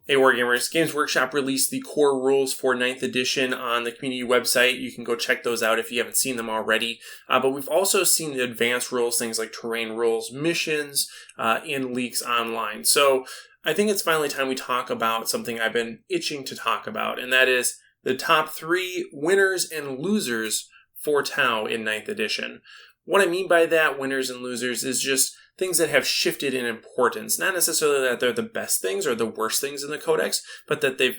Hey Wargamers, Games Workshop released the core rules for 9th edition on the community website. You can go check those out if you haven't seen them already. But we've also seen the advanced rules, things like terrain rules, missions, in leaks online. So I think it's finally time we talk about something I've been itching to talk about, and that is the top 3 winners and losers for Tau in 9th edition. What I mean by that, winners and losers, is just things that have shifted in importance. Not necessarily that they're the best things or the worst things in the Codex, but that they've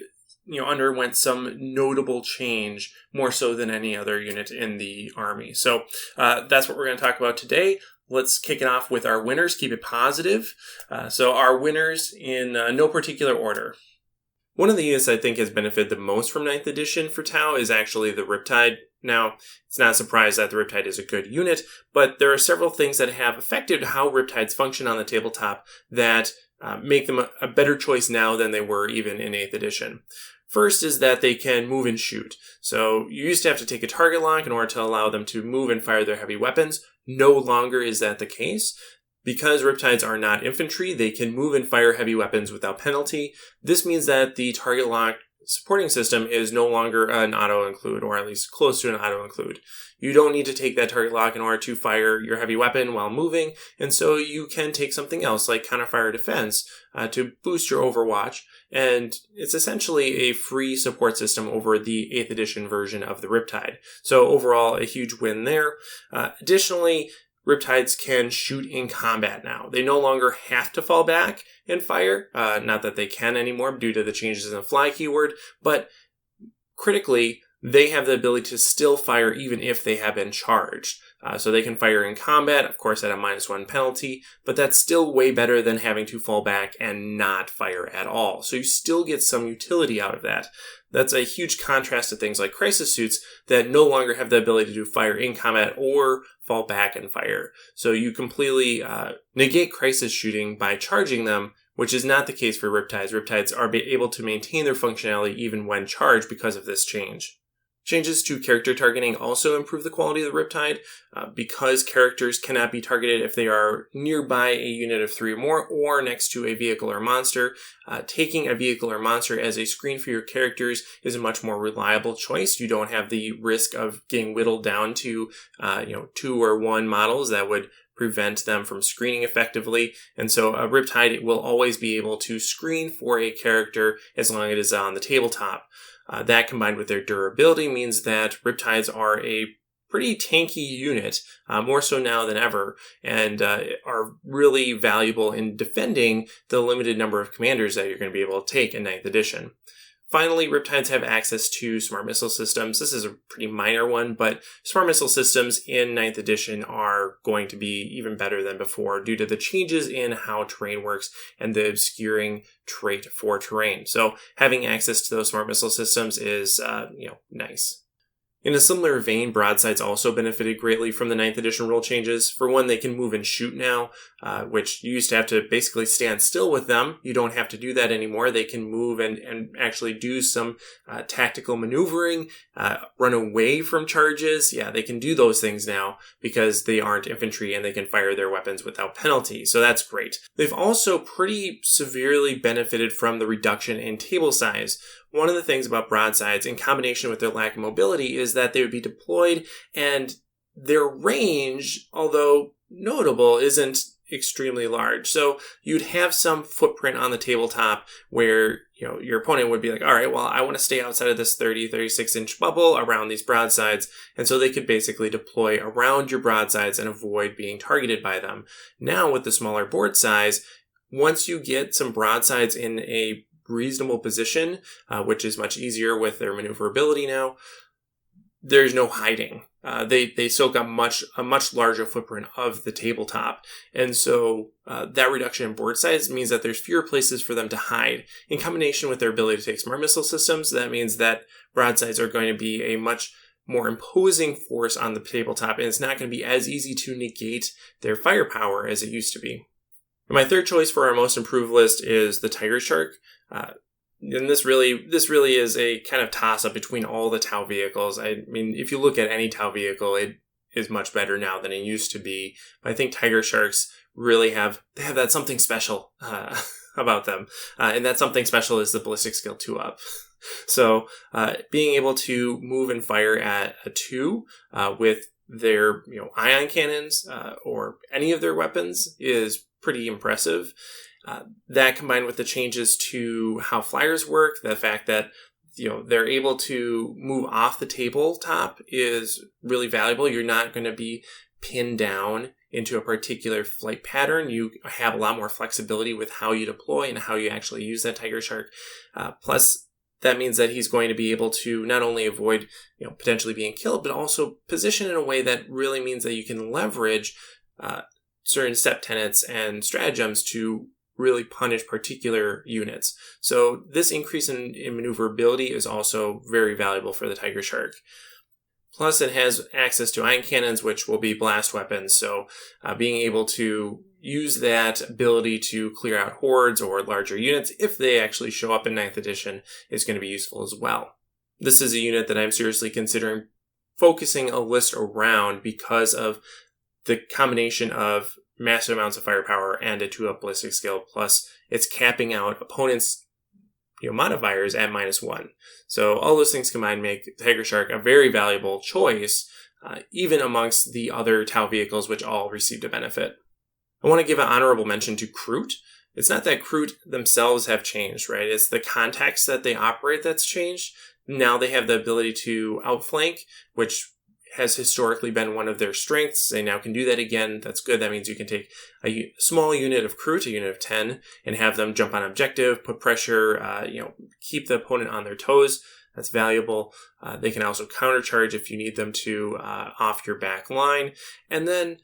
underwent some notable change more so than any other unit in the army. So that's what we're going to talk about today. Let's kick it off with our winners. Keep it positive. So our winners in no particular order. One of the units I think has benefited the most from 9th edition for Tau is actually the Riptide. Now, it's not a surprise that the Riptide is a good unit, but there are several things that have affected how Riptides function on the tabletop that make them a better choice now than they were even in 8th edition. First is that they can move and shoot. So you used to have to take a target lock in order to allow them to move and fire their heavy weapons. No longer is that the case. Because Riptides are not infantry, they can move and fire heavy weapons without penalty. This means that the target lock supporting system is no longer an auto-include, or at least close to an auto-include. You don't need to take that target lock in order to fire your heavy weapon while moving, and so you can take something else like counterfire defense to boost your overwatch, and it's essentially a free support system over the 8th edition version of the Riptide. So overall, a huge win there. Additionally, Riptides can shoot in combat now. They no longer have to fall back and fire. Not that they can anymore due to the changes in the fly keyword, but critically, they have the ability to still fire even if they have been charged. So they can fire in combat, of course at a -1 penalty, but that's still way better than having to fall back and not fire at all. So you still get some utility out of that. That's a huge contrast to things like crisis suits that no longer have the ability to fire in combat or fall back and fire. So you completely negate crisis shooting by charging them, which is not the case for Riptides. Riptides are able to maintain their functionality even when charged because of this change. Changes to character targeting also improve the quality of the Riptide because characters cannot be targeted if they are nearby a unit of 3 or more or next to a vehicle or monster. Taking a vehicle or monster as a screen for your characters is a much more reliable choice. You don't have the risk of getting whittled down to 2 or 1 models that would prevent them from screening effectively. And so a Riptide will always be able to screen for a character as long as it is on the tabletop. That combined with their durability means that Riptides are a pretty tanky unit, more so now than ever, and are really valuable in defending the limited number of commanders that you're going to be able to take in 9th edition. Finally, Riptides have access to smart missile systems. This is a pretty minor one, but smart missile systems in 9th edition are going to be even better than before due to the changes in how terrain works and the obscuring trait for terrain. So having access to those smart missile systems is, nice. In a similar vein, broadsides also benefited greatly from the 9th edition rule changes. For one, they can move and shoot now, which you used to have to basically stand still with them. You don't have to do that anymore. They can move and actually do some tactical maneuvering, run away from charges. Yeah, they can do those things now because they aren't infantry and they can fire their weapons without penalty. So that's great. They've also pretty severely benefited from the reduction in table size. One of the things about broadsides, in combination with their lack of mobility, is that they would be deployed and their range, although notable, isn't extremely large. So you'd have some footprint on the tabletop where your opponent would be like, all right, well, I want to stay outside of this 36-inch bubble around these broadsides. And so they could basically deploy around your broadsides and avoid being targeted by them. Now, with the smaller board size, once you get some broadsides in a reasonable position, which is much easier with their maneuverability now, there's no hiding. They soak up a much larger footprint of the tabletop. And so that reduction in board size means that there's fewer places for them to hide. In combination with their ability to take smart missile systems, that means that broadsides are going to be a much more imposing force on the tabletop, and it's not going to be as easy to negate their firepower as it used to be. And my third choice for our most improved list is the Tiger Shark. And this really is a kind of toss-up between all the Tau vehicles. I mean, if you look at any Tau vehicle, it is much better now than it used to be. But I think Tiger Sharks really have that something special about them. And that something special is the ballistic skill 2-up. So being able to move and fire at a 2 with their ion cannons or any of their weapons is pretty impressive. That combined with the changes to how flyers work, the fact that they're able to move off the tabletop is really valuable. You're not going to be pinned down into a particular flight pattern. You have a lot more flexibility with how you deploy and how you actually use that Tiger Shark. Plus, that means that he's going to be able to not only avoid potentially being killed, but also position in a way that really means that you can leverage certain step tenets and stratagems to really punish particular units. So this increase in maneuverability is also very valuable for the Tiger Shark. Plus, it has access to ion cannons, which will be blast weapons. So being able to use that ability to clear out hordes or larger units, if they actually show up in 9th edition, is going to be useful as well. This is a unit that I'm seriously considering focusing a list around because of the combination of massive amounts of firepower and a 2-up ballistic skill, plus it's capping out opponents' modifiers at -1. So all those things combined make Tiger Shark a very valuable choice, even amongst the other Tau vehicles, which all received a benefit. I want to give an honorable mention to Kroot. It's not that Kroot themselves have changed, right? It's the context that they operate that's changed. Now they have the ability to outflank, which has historically been one of their strengths. They now can do that again. That's good. That means you can take a small unit of Kroot, a unit of 10, and have them jump on objective, put pressure, keep the opponent on their toes. That's valuable. They can also countercharge if you need them to off your back line. And then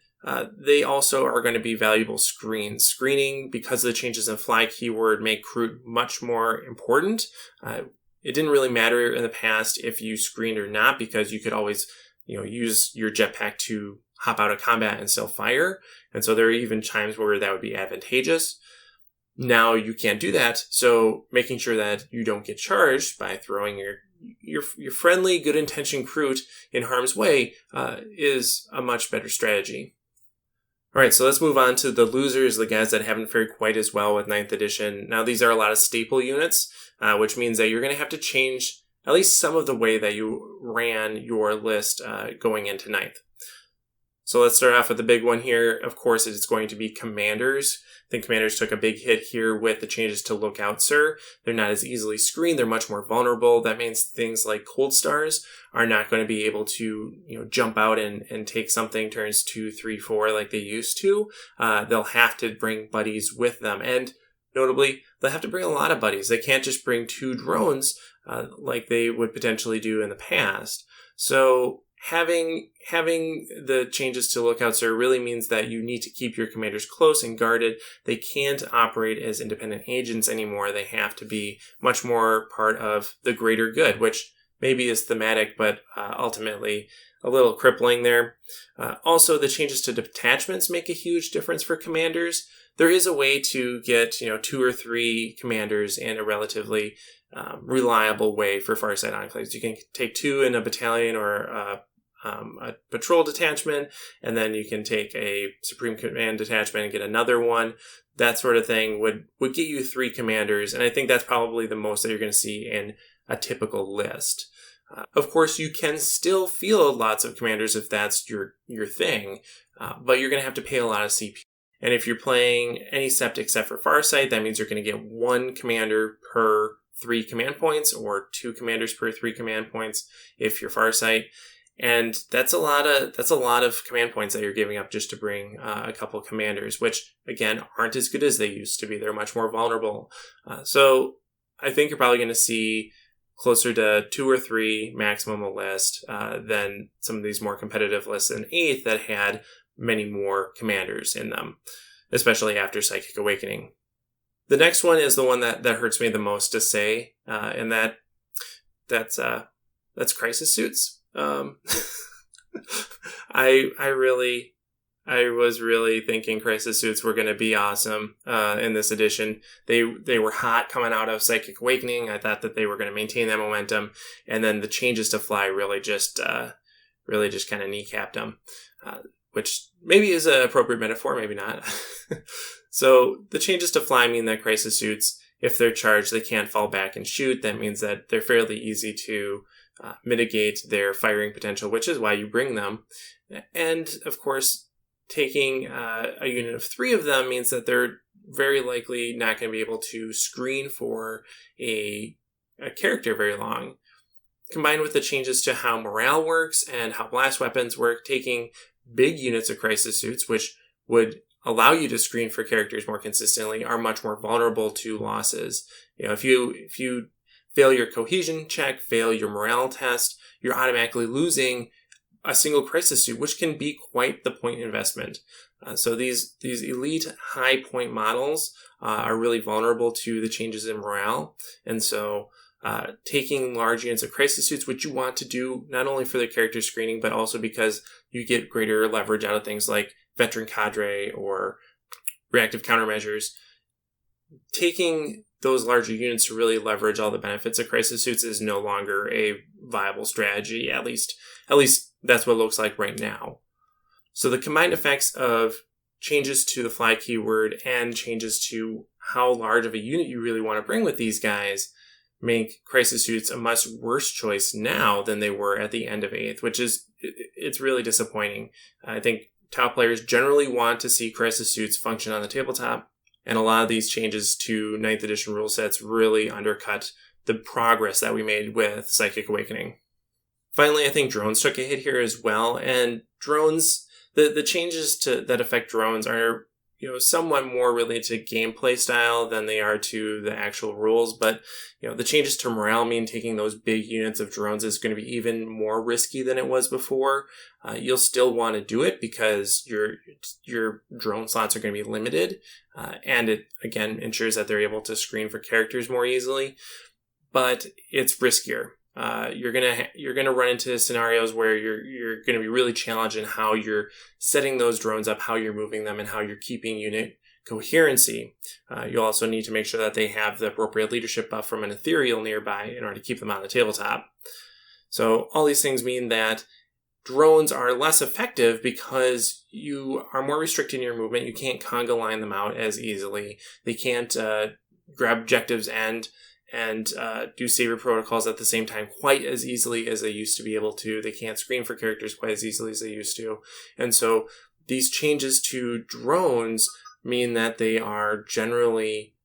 they also are going to be valuable screens. Screening, because of the changes in fly keyword, make Kroot much more important. It didn't really matter in the past if you screened or not, because you could always use your jetpack to hop out of combat and still fire. And so there are even times where that would be advantageous. Now you can't do that. So making sure that you don't get charged by throwing your friendly, good-intentioned Kroot in harm's way is a much better strategy. All right, so let's move on to the losers, the guys that haven't fared quite as well with 9th edition. Now, these are a lot of staple units, which means that you're going to have to change at least some of the way that you ran your list going into 9th. So let's start off with the big one here. Of course, it's going to be commanders. I think commanders took a big hit here with the changes to Lookout Sir. They're not as easily screened. They're much more vulnerable. That means things like Cold Stars are not going to be able to jump out and take something turns 2, 3, 4 like they used to. They'll have to bring buddies with them. And notably, they'll have to bring a lot of buddies. They can't just bring 2 drones like they would potentially do in the past. So having the changes to Lookout Sir really means that you need to keep your commanders close and guarded. They can't operate as independent agents anymore. They have to be much more part of the greater good, which maybe is thematic, but ultimately a little crippling there. Also, the changes to detachments make a huge difference for commanders. There is a way to get 2 or 3 commanders in a relatively reliable way for Farsight Enclaves. You can take 2 in a battalion or a patrol detachment, and then you can take a Supreme Command detachment and get another one. That sort of thing would get you 3 commanders, and I think that's probably the most that you're going to see in a typical list. Of course, you can still field lots of commanders if that's your thing, but you're going to have to pay a lot of CPU. And if you're playing any sept except for Farsight, that means you're going to get 1 commander per 3 command points, or 2 commanders per 3 command points if you're Farsight. And that's a lot of command points that you're giving up just to bring a couple of commanders, which again aren't as good as they used to be. They're much more vulnerable. So I think you're probably going to see closer to 2 or 3 maximum a list than some of these more competitive lists in 8th that had many more commanders in them, especially after Psychic Awakening. The next one is the one that hurts me the most to say, and that's Crisis Suits. I was really thinking Crisis Suits were going to be awesome in this edition. They were hot coming out of Psychic Awakening. I thought that they were going to maintain that momentum, and then the changes to Fly really just kind of kneecapped them, which maybe is an appropriate metaphor, maybe not. So the changes to fly mean that crisis suits, if they're charged, they can't fall back and shoot. That means that they're fairly easy to mitigate their firing potential, which is why you bring them. And of course, taking a unit of 3 of them means that they're very likely not going to be able to screen for a character very long. Combined with the changes to how morale works and how blast weapons work, taking big units of crisis suits, which would allow you to screen for characters more consistently, are much more vulnerable to losses. If you fail your cohesion check, fail your morale test, you're automatically losing a single crisis suit, which can be quite the point investment. So these elite high point models are really vulnerable to the changes in morale. And so taking large units of crisis suits, which you want to do not only for the character screening, but also because you get greater leverage out of things like veteran cadre or reactive countermeasures. Taking those larger units to really leverage all the benefits of crisis suits is no longer a viable strategy. At least that's what it looks like right now. So the combined effects of changes to the fly keyword and changes to how large of a unit you really want to bring with these guys make crisis suits a much worse choice now than they were at the end of 8th, which is, it's really disappointing. I think top players generally want to see crisis suits function on the tabletop, and a lot of these changes to 9th edition rule sets really undercut the progress that we made with Psychic Awakening. Finally, I think drones took a hit here as well, and drones, the changes that affect drones are somewhat more related to gameplay style than they are to the actual rules, but the changes to morale mean taking those big units of drones is going to be even more risky than it was before. You'll still want to do it because your drone slots are going to be limited, and it again ensures that they're able to screen for characters more easily, but it's riskier. You're gonna run into scenarios where you're gonna be really challenged in how you're setting those drones up, how you're moving them, and how you're keeping unit coherency. You'll also need to make sure that they have the appropriate leadership buff from an ethereal nearby in order to keep them on the tabletop. So all these things mean that drones are less effective because you are more restricted in your movement. You can't conga line them out as easily. They can't grab objectives and do saber protocols at the same time quite as easily as they used to be able to. They can't screen for characters quite as easily as they used to. And so these changes to drones mean that they are generally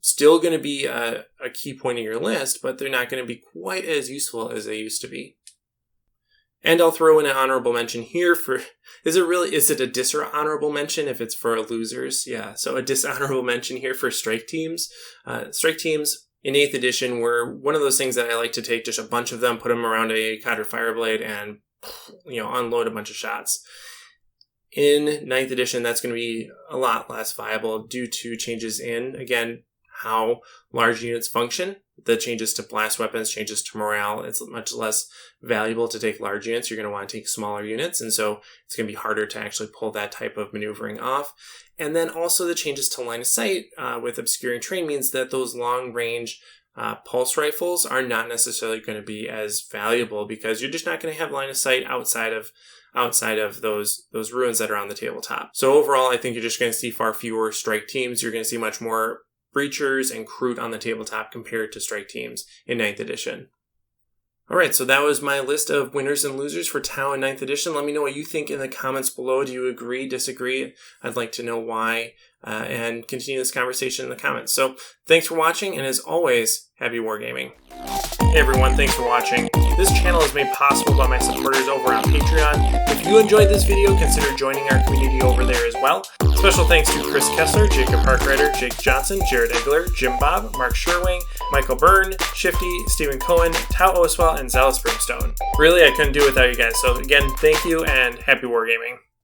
still going to be a key point in your list, but they're not going to be quite as useful as they used to be. And I'll throw in an honorable mention here for, is it a dishonorable mention if it's for losers? Yeah, so a dishonorable mention here for strike teams. Strike teams in 8th edition were one of those things that I like to take just a bunch of them, put them around a cadre fireblade, and unload a bunch of shots. In 9th edition, that's going to be a lot less viable due to changes in, again, how large units function. The changes to blast weapons, changes to morale. It's much less valuable to take large units. You're going to want to take smaller units, and so it's going to be harder to actually pull that type of maneuvering off. And then also the changes to line of sight with obscuring terrain means that those long-range pulse rifles are not necessarily going to be as valuable because you're just not going to have line of sight outside of those ruins that are on the tabletop. So overall, I think you're just going to see far fewer strike teams. You're going to see much more breachers and Kroot on the tabletop compared to strike teams in 9th edition. Alright, so that was my list of winners and losers for Tau in 9th edition. Let me know what you think in the comments below. Do you agree, disagree? I'd like to know why, and continue this conversation in the comments. So, thanks for watching, and as always, happy wargaming. Hey everyone, thanks for watching. This channel is made possible by my supporters over on Patreon. If you enjoyed this video, consider joining our community over there as well. Special thanks to Chris Kessler, Jacob Harkrider, Jake Johnson, Jared Egler, Jim Bob, Mark Sherwing, Michael Byrne, Shifty, Stephen Cohen, Tau Oswell, and Zealous Brimstone. Really, I couldn't do it without you guys, so again, thank you and happy wargaming.